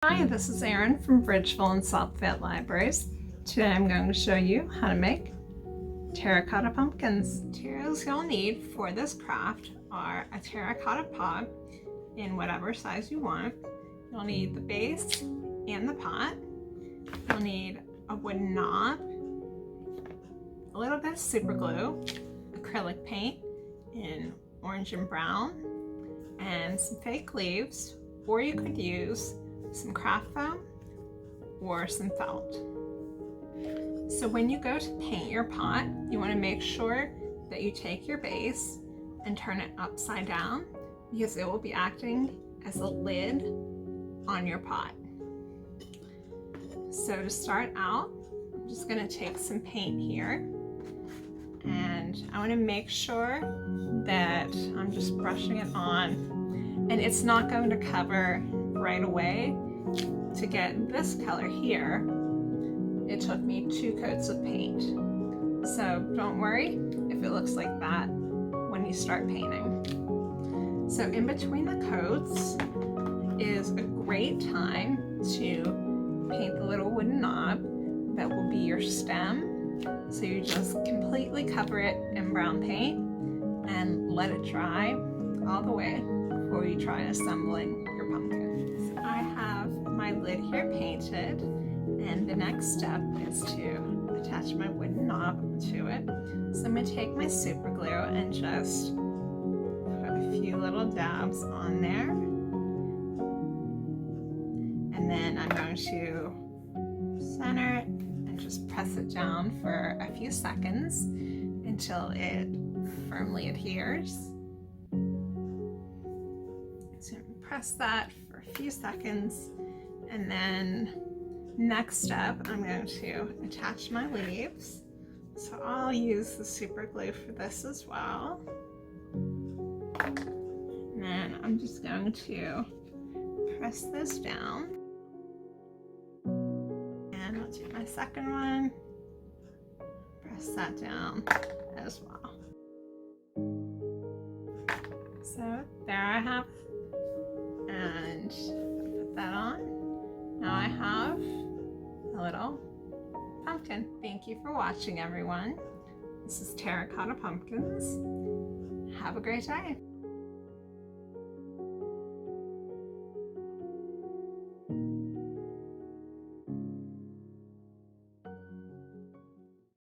Hi, this is Erin from Bridgeville and South Fayette Libraries. Today I'm going to show you how to make terracotta pumpkins. Materials you'll need for this craft are a terracotta pot in whatever size you want. You'll need the base and the pot. You'll need a wooden knob, a little bit of super glue, acrylic paint in orange and brown, and some fake leaves, or you could use some craft foam or some felt. So when you go to paint your pot, you want to make sure that you take your base and turn it upside down because it will be acting as a lid on your pot. So to start out, I'm just going to take some paint here, and I want to make sure that I'm just brushing it on, and it's not going to cover right away. To get this color here, it took me 2 coats of paint. So don't worry if it looks like that when you start painting. So in between the coats is a great time to paint the little wooden knob that will be your stem. So you just completely cover it in brown paint and let it dry all the way before you try assembling your pumpkin. So I have my lid here painted, and the next step is to attach my wooden knob to it. So I'm going to take my super glue and just put a few little dabs on there, and then I'm going to center it and just press it down for a few seconds until it firmly adheres. So press that for a few seconds, and then next step I'm going to attach my leaves. So I'll use the super glue for this as well. And then I'm just going to press this down, and I'll do my second one, press that down as well. So there I have, and put that on. Now I have a little pumpkin. Thank you for watching, everyone. This is Terracotta Pumpkins. Have a great day.